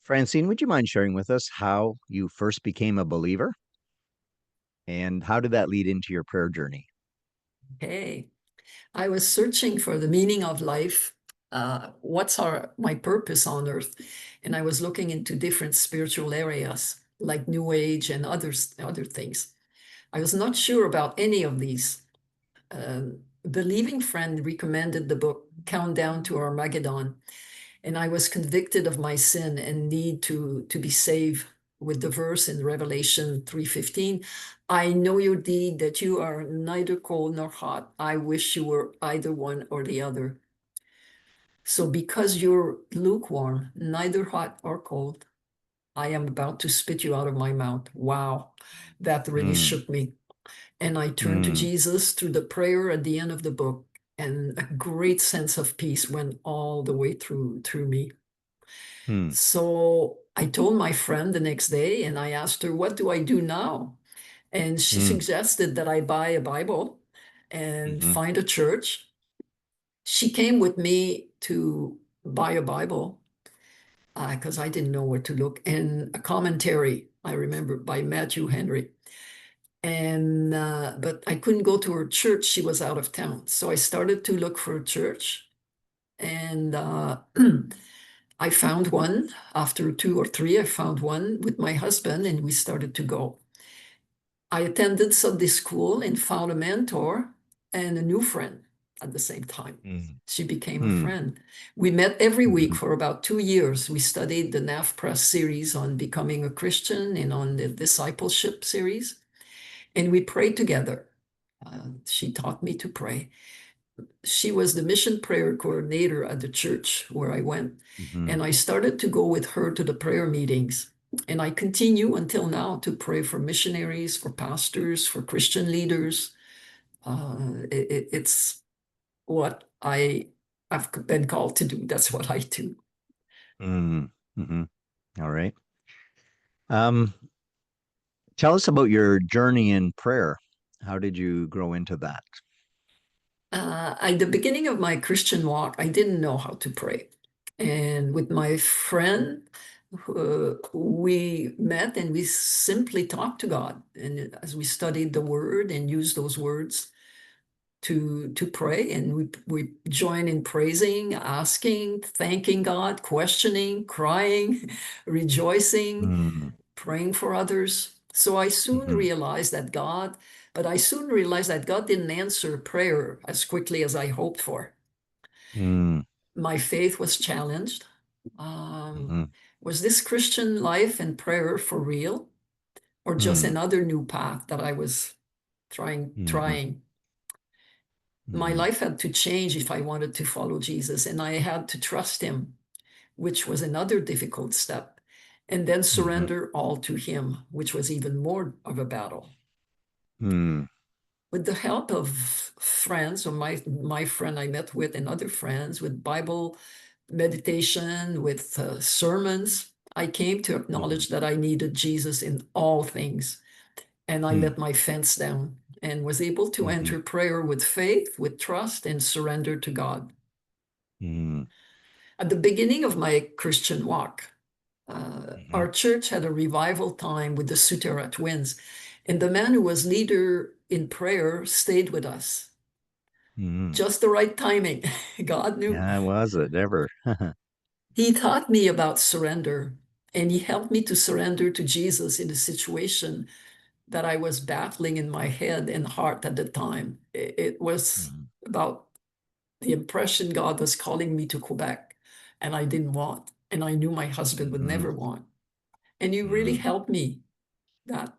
Francine, would you mind sharing with us how you first became a believer and how did that lead into your prayer journey? Hey, I was searching for the meaning of life. What's my purpose on earth? And I was looking into different spiritual areas like New Age and other things. I was not sure about any of these. Believing friend recommended the book Countdown to Armageddon, and I was convicted of my sin and need to be saved with the verse in Revelation 3:15. I know your deed, that you are neither cold nor hot. I wish you were either one or the other. So because you're lukewarm, neither hot or cold, I am about to spit you out of my mouth. Wow, that really Mm, shook me. And I turned to mm, Jesus through the prayer at the end of the book, and a great sense of peace went all the way through me. mm, So I told my friend the next day and I asked her, what do I do now? And she mm, suggested that I buy a Bible and mm-hmm, find a church. She came with me to buy a Bible because I didn't know where to look, and a commentary, I remember, by Matthew Henry. And but I couldn't go to her church. She was out of town. So I started to look for a church. And I found one. After two or three, I found one with my husband, and we started to go. I attended Sunday school and found a mentor and a new friend at the same time. mm, She became a mm, friend. We met every week mm-hmm, for about 2 years. We studied the NAF Press series on becoming a Christian and on the discipleship series, and we prayed together. She taught me to pray. She was the mission prayer coordinator at the church where I went. mm-hmm, And I started to go with her to the prayer meetings. And I continue until now to pray for missionaries, for pastors, for Christian leaders. It's what I've been called to do. That's what I do. mm, mm-hmm. All right. Um, Tell us about your journey in prayer. How did you grow into that? At the beginning of my Christian walk, I didn't know how to pray. And with my friend, we met and we simply talked to God. And as we studied the word and used those words to pray, and we join in praising, asking, thanking God, questioning, crying, rejoicing, Mm, praying for others. So mm-hmm, I soon realized that God didn't answer prayer as quickly as I hoped for. mm, My faith was challenged. Um, mm-hmm, was this Christian life and prayer for real, or just mm, another new path that I was mm-hmm, trying? My mm-hmm, life had to change if I wanted to follow Jesus, and I had to trust him, which was another difficult step, and then mm-hmm, surrender all to him, which was even more of a battle. mm, With the help of friends, or my friend I met with and other friends, with Bible meditation, with sermons, I came to mm-hmm, acknowledge that I needed Jesus in all things. And I mm, let my fence down and was able to mm-hmm, enter prayer with faith, with trust, and surrender to God. mm, At the beginning of my Christian walk, mm-hmm, our church had a revival time with the Sutera twins, and the man who was leader in prayer stayed with us. mm. Just the right timing. God knew. Yeah, was it ever? He taught me about surrender, and he helped me to surrender to Jesus in a situation that I was battling in my head and heart at the time. It was Mhm, about the impression God was calling me to Quebec, and I didn't want, and I knew my husband would mhm, never want. And he really mhm, helped me that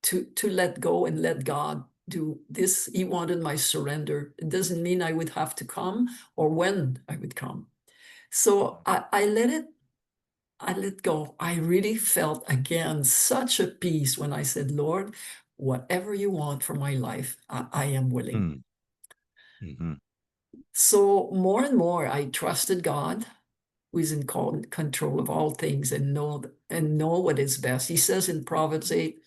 to let go and let God do this. He wanted my surrender. It doesn't mean I would have to come or when I would come. So I let go. I really felt again such a peace when I said, Lord, whatever you want for my life, I am willing. mm, mhm, So more and more, I trusted God, who is in control of all things and know what is best. He says in Proverbs 8,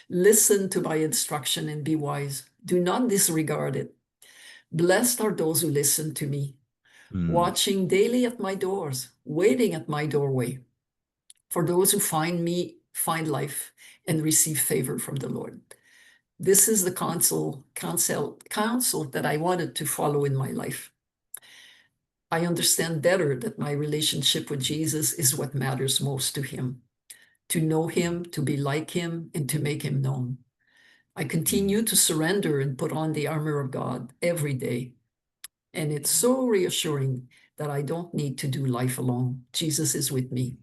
listen to my instruction and be wise. Do not disregard it. Blessed are those who listen to me, mm, watching daily at my doors. waiting at my doorway for those who find me, find life, and receive favor from the Lord. This is the counsel that I wanted to follow in my life. I understand better that my relationship with Jesus is what matters most to him. To know mm, him, to be like him, and to make him known. I mm, continue to surrender and put on the armor of God every day. And it's so reassuring that I don't need to do life alone. Jesus is with me.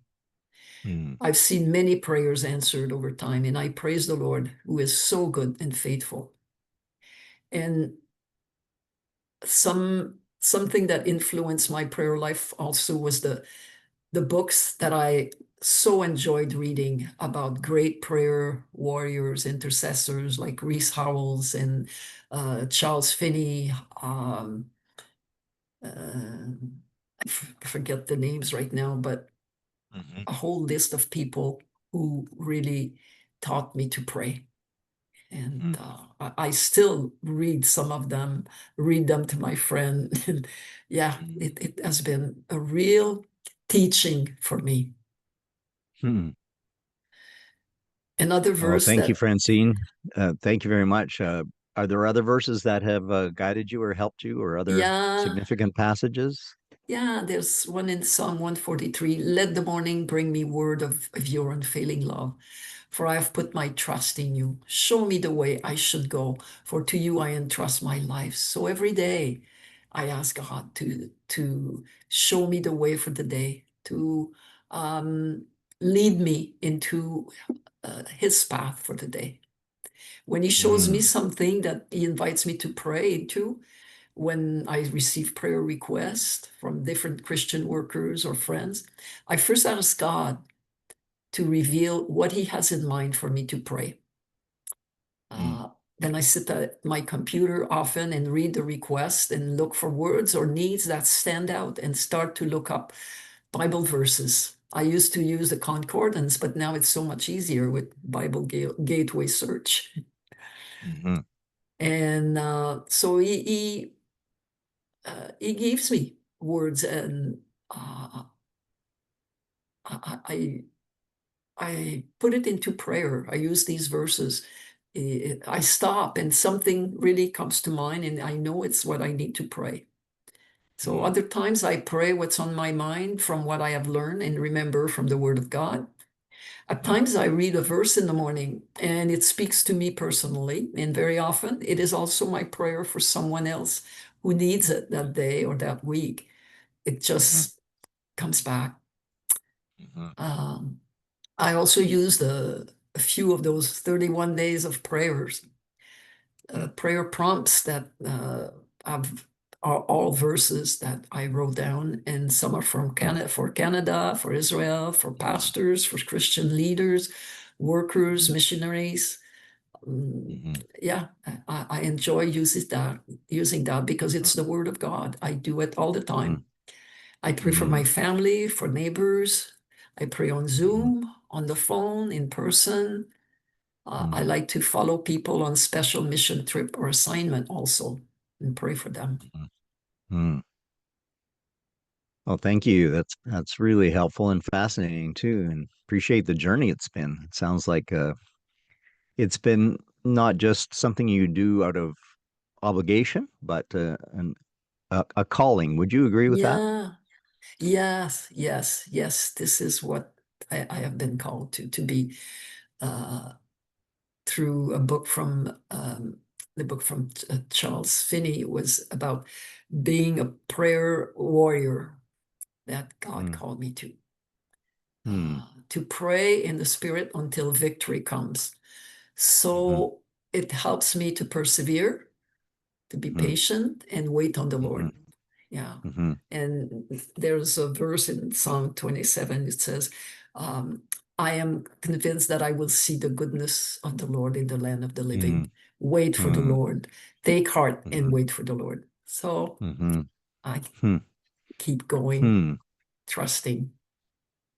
mm, I've seen many prayers answered over time, and I praise the Lord who is so good and faithful. And something that influenced my prayer life also was the books that I so enjoyed reading about great prayer warriors, intercessors like Reese Howells and Charles Finney. I forget the names right now, but mhm, a whole list of people who really taught me to pray. And mm, I still read some of them, read them to my friend. And yeah, mm, it has been a real teaching for me. mm. Another Well, verse thank you, that, Francine. Thank you very much. Are there other verses that have guided you or helped you, or other yeah, significant passages? yeah, there's one in Psalm 143. Let the morning bring me word of your unfailing love, for I have put my trust in you. Show me the way I should go, for to you I entrust my life. So every day I ask God to show me the way for the day, to um, lead me into his path for the day. When he shows me Mm, something that he invites me to pray into, when I receive prayer requests from different Christian workers or friends, I first ask God to reveal what He has in mind for me to pray. mm, Uh, then I sit at my computer often and read the request and look for words or needs that stand out and start to look up Bible verses. I used to use the concordance, but now it's so much easier with Bible Gateway search. mhm, And so he gives me words, and uh, I I put it into prayer. I use these verses. I stop and something really comes to mind, and I know it's what I need to pray. So mm, other times I pray what's on my mind from what I have learned and remember from the Word of God. At mm, times I read a verse in the morning and it speaks to me personally, and very often it is also my prayer for someone else who needs it that day or that week. It mhm, just comes back. mhm, Um, I also use a few of those 31 days of prayers, mm, prayer prompts that I've, are all verses that I wrote down, and some are from mm, Canada, for Israel, for mm, pastors, for Christian leaders, workers, mhm, missionaries. mhm, Yeah, I enjoy using that because it's the Word of God. I do it all the mhm, time. I pray for my mhm, family, for neighbors. I pray on mhm, Zoom, on the phone, in person. I mhm, like to follow people on special mission trip or assignment also and pray for them. mhm, mm. Well, thank you. That's really helpful and fascinating too, and appreciate the journey it's been. It sounds like it's been not just something you do out of obligation, but a calling. Would you agree with that? Yeah, yes, yes, yes. This is what I have been called to be uh, through a book from the book from Charles Finney was about being a prayer warrior that God Mm, called me mm, to pray in the spirit until victory comes. mhm, So it helps me to persevere, to be mhm, patient, and wait on the mhm, Lord. Yeah. mhm, And there's a verse in Psalm 27, it says, um, I am convinced that I will see the goodness of the Lord in the land of the living. mm, Wait for the mm, Lord. Take heart and mhm, wait for the Lord. So mhm, I hmm, keep going, hmm, trusting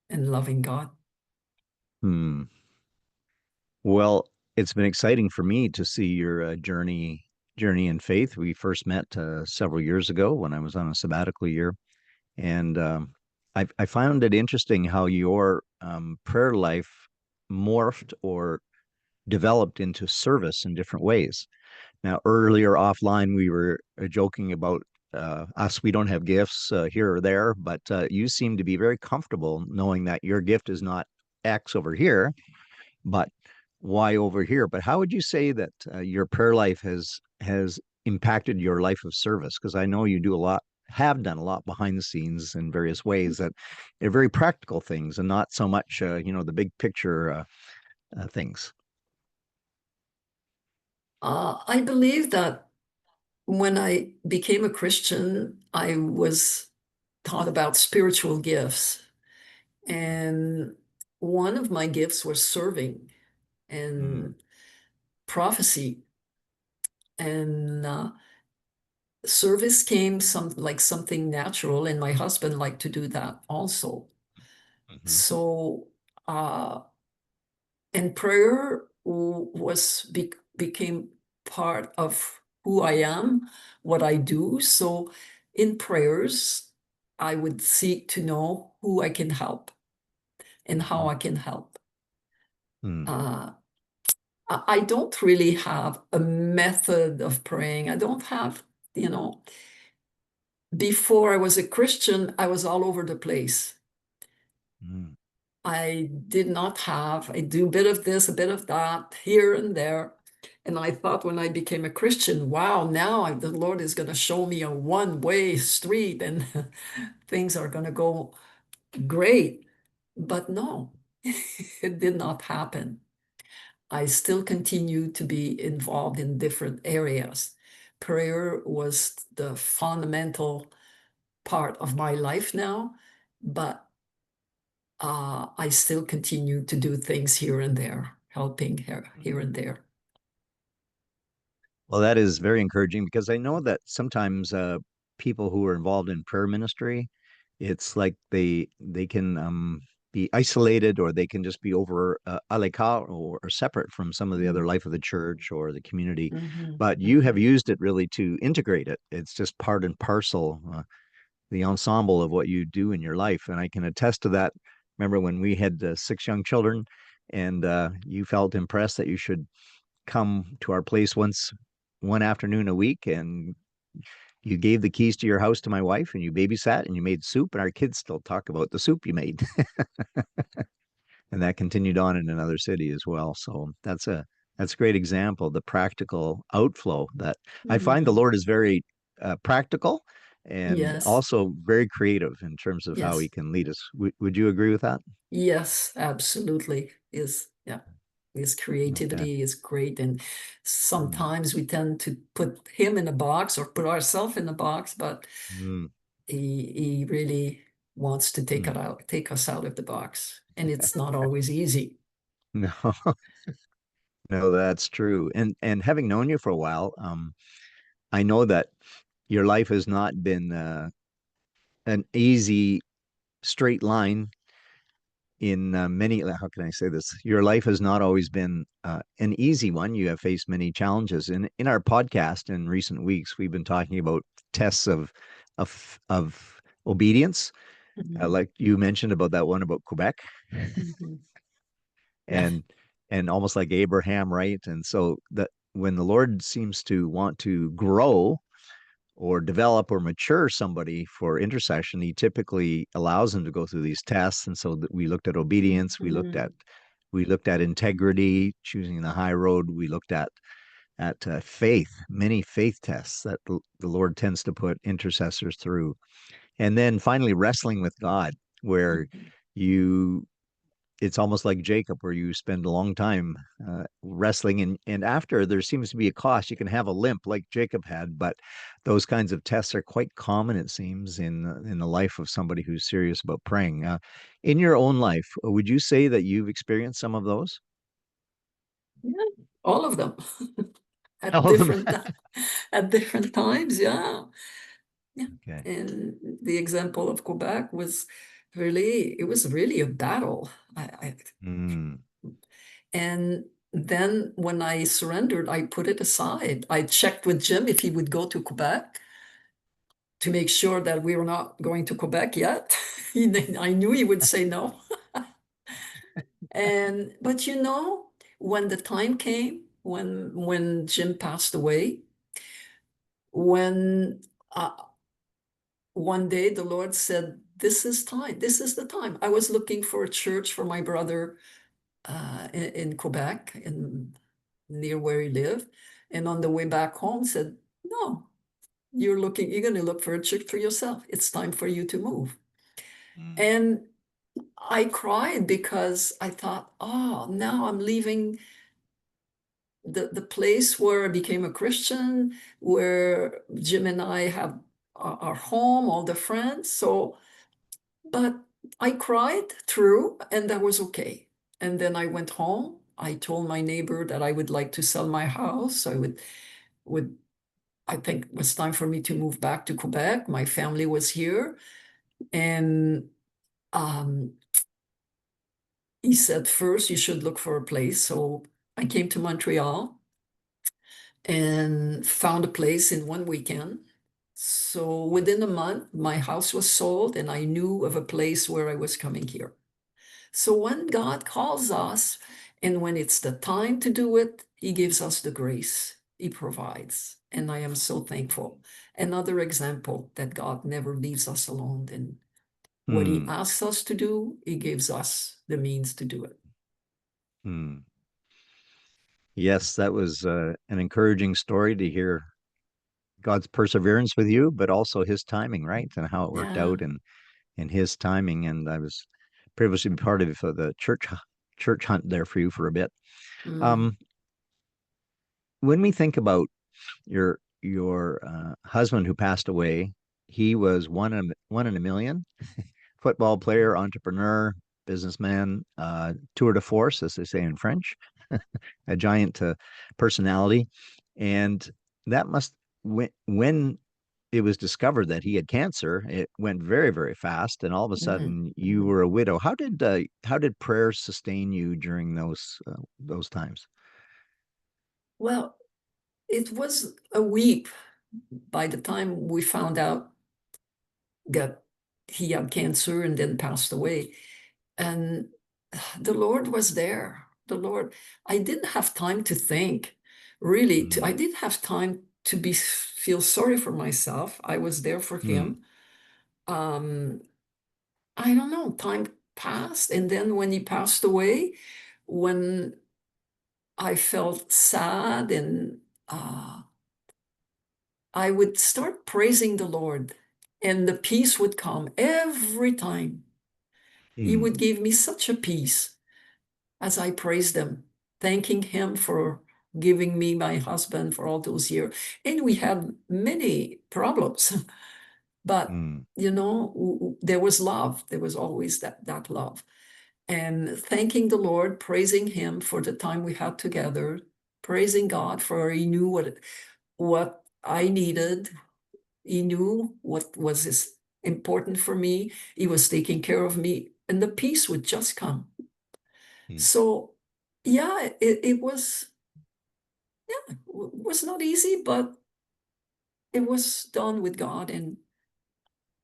and loving God. hmm. Well, it's been exciting for me to see your journey in faith. We first met several years ago when I was on a sabbatical year, and I found it interesting how your prayer life morphed or developed into service in different ways. Now, earlier offline, we were joking about us. We don't have gifts here or there, but you seem to be very comfortable knowing that your gift is not X over here, but Y over here. But how would you say that your prayer life has impacted your life of service? Because I know you do a lot, have done a lot behind the scenes in various ways that are very practical things, and not so much, the big picture things. I believe that when I became a Christian, I was taught about spiritual gifts. And one of my gifts was serving Mm, and prophecy. And service came like something natural, and my husband liked to do that also. mhm, So, uh, and prayer became part of who I am, what I do. So, in prayers, I would seek to know who I can help and how mhm, I can help. mm, Uh, I don't really have a method of praying. I don't have, you know, before I was a Christian, I was all over the place. mm. I did not have, I do a bit of this, a bit of that, here and there. And I thought when I became a Christian, wow, the Lord is going to show me a one-way street and things are going to go great. But no, it did not happen. I still continue to be involved in different areas. Prayer was the fundamental part of my life now, but I still continue to do things here and there, helping here and there. Well, that is very encouraging because I know that sometimes people who are involved in prayer ministry, it's like they can be isolated, or they can just be over à l'écart, or separate from some of the other Mm. life of the church or the community. Mhm, But you have mhm, used it really to integrate it. It's just part and parcel, the ensemble of what you do in your life, and I can attest to that. Remember when we had six young children, and you felt impressed that you should come to our place one afternoon a week, and you gave the keys to your house to my wife, and you babysat and you made soup, and our kids still talk about the soup you made. And that continued on in another city as well. So that's a great example, the practical outflow that I find the mhm. Lord is very practical, and Yes, also very creative in terms of how he yes, can lead us. Would you agree with that? yes, absolutely. Yeah, his Okay. creativity is great. And Mm, sometimes we tend to put him in a box or put ourselves in a box, but mm, he really wants to mm. take us out of the box. And it's not always easy. No, no, that's true. And having known you for a while, I know that your life has not been an easy straight line in many. How can I say this? Your life has not always been an easy one. You have faced many challenges. In our podcast in recent weeks, we've been talking about tests of obedience, Mhm, like you mentioned about that one about Quebec, mhm. Yeah. and almost like Abraham, right? And so that when the Lord seems to want to grow or develop or mature somebody for intercession, he typically allows them to go through these tests. And so that we looked at obedience, Mhm, we looked at integrity, choosing the high road. We looked at faith, many faith tests that the Lord tends to put intercessors through, and then finally wrestling with God, where mhm. you it's almost like Jacob, where you spend a long time wrestling, and after there seems to be a cost. You can have a limp like Jacob had, but those kinds of tests are quite common, it seems, in the life of somebody who's serious about praying. In your own life, would you say that you've experienced some of those? Yeah, all of them at All of them. different at different times. Yeah, yeah. Okay. And the example of Quebec was really, it was really a battle. Mm, And then when I surrendered, I put it aside. I checked with Jim if he would go to Quebec to make sure that we were not going to Quebec yet. I knew he would say no. But when the time came, when Jim passed away, when one day the Lord said, "This is time. This is the time." I was looking for a church for my brother in Quebec, near where he lived, and on the way back home said, "No, you're going to look for a church for yourself. It's time for you to move." Mm, And I cried because I thought, oh, now I'm leaving the place where I became a Christian, where Jim and I have our home, all the friends. So, but I cried through, and that was okay. And then I went home. I told my neighbor that I would like to sell my house. Would I think it was time for me to move back to Quebec. My family was here, and um, he said, first you should look for a place. So I came to Montreal and found a place in one weekend. So within a month, my house was sold, and I knew of a place where I was coming here. So when God calls us, and when it's the time to do it, He gives us the grace, He provides. And I am so thankful. Another example that God never leaves us alone. And what He mm, asks us to do, He gives us the means to do it. mm. Yes, that was an encouraging story to hear God's perseverance with you, but also his timing, right? And how it worked Yeah. out and his timing. And I was privileged to be part of the church hunt there for you for a bit. Mm, Um, when we think about your husband who passed away, he was one in a million, football player, entrepreneur, businessman, tour de force, as they say in French, a giant personality, and that must when it was discovered that he had cancer, it went very, very fast, and all of a mhm, sudden you mhm. were a widow. How did prayers sustain you during those times? Well, it was a weep by the time we found out that he had cancer and then passed away. And the Lord was there. The Lord, I didn't have time to think, really. I Mm, didn't have time to feel sorry for myself. I was there for mm, him. Um, I don't know, time passed. And then when he passed away, when I felt sad and I would start praising the Lord, and the peace would come every time. He mm, would give me such a peace as I praised him, thanking him for giving me my husband for all those years. And we had many problems, but mm, there was love. There was always that love. And thanking the Lord, praising him for the time we had together, praising God for he knew what I needed. He knew what was important for me. He was taking care of me, and the peace would just come. mm, So, yeah, it was, yeah, was not easy, but it was done with God, and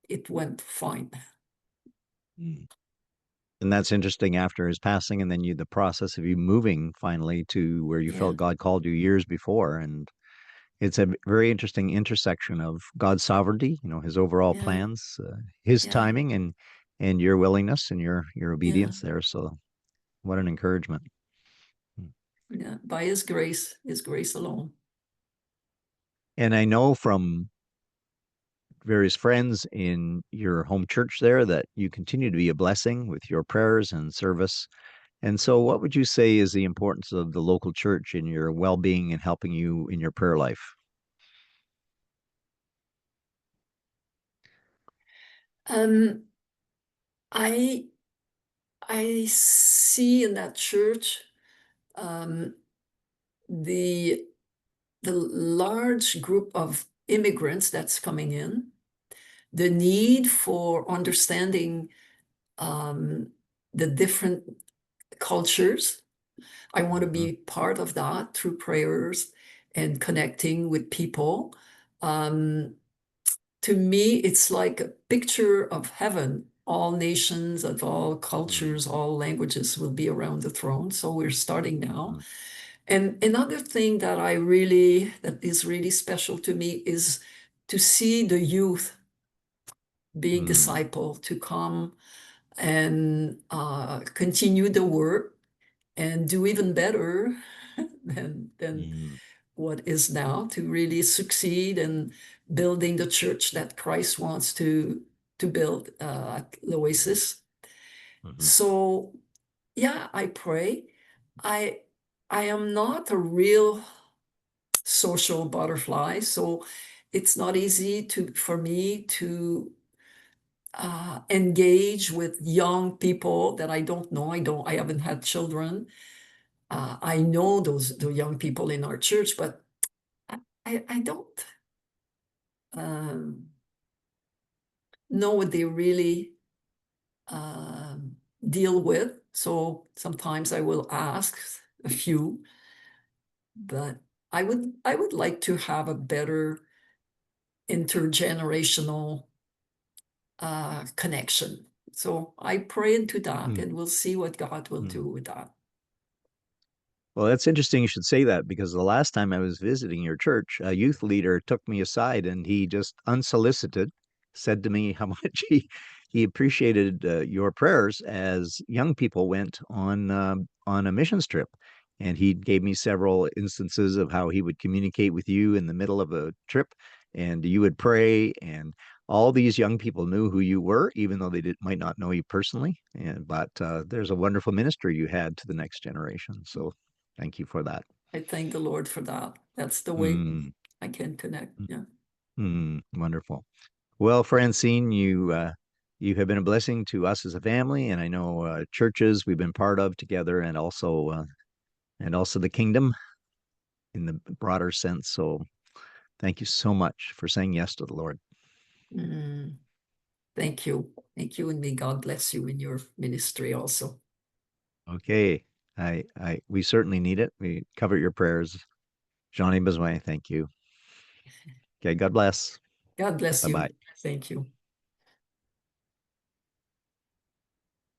it went fine. mm. And that's interesting after his passing, and then the process of you moving finally to where you Yeah, felt God called you years before. And it's a very interesting intersection of God's sovereignty, his overall yeah, plans, his yeah, timing, and your willingness and your yeah, obedience there. So what an encouragement. Hmm. yeah. By His grace alone. And I know from various friends in your home church there that you continue to be a blessing with your prayers and service. And so, what would you say is the importance of the local church in your well being and helping you in your prayer life? Um, I I see in that church um, the the large group of immigrants that's coming in, the need for understanding um, the different cultures. I want to Hmm. be part of that through prayers and connecting with people. Um, to me, it's like a picture of heaven all nations, of all Mm, cultures, all languages will be around the throne. So we're starting now. mm, And another thing that is really special to me is to see the youth being mm, discipled to come and continue the work and do even better than mm, what is now, to really succeed in building the church that Christ wants to build at mm, Oasis. mhm, So yeah, I pray. I I am not a real social butterfly, so it's not easy to for me to engage with young people that I don't know. I haven't had children. I know the young people in our church, but I don't um, know what they really deal with. So sometimes I will ask a few, but I would like to have a better intergenerational connection. So I pray into that, mm, and we'll see what God will mm. do with that. Well, that's interesting you should say that because the last time I was visiting your church, a youth leader took me aside and he just unsolicited said to me how much he appreciated your prayers as young people went on a missions trip. And he gave me several instances of how he would communicate with you in the middle of a trip and you would pray and all these young people knew who you were, even though might not know you personally. And but there's a wonderful ministry you had to the next generation. So thank you for that. I thank the Lord for that. That's the way Mm, I can connect. Yeah. wonderful. Well, Francine, you have been a blessing to us as a family, and I know churches we've been part of together, and also the kingdom in the broader sense. So, thank you so much for saying yes to the Lord. Mm, thank you. Thank you. And may God bless you in your ministry also. Okay, we certainly need it. We cover your prayers, Johnny Besoin. Thank you. Okay, God bless. God bless Bye bye. you. Thank you.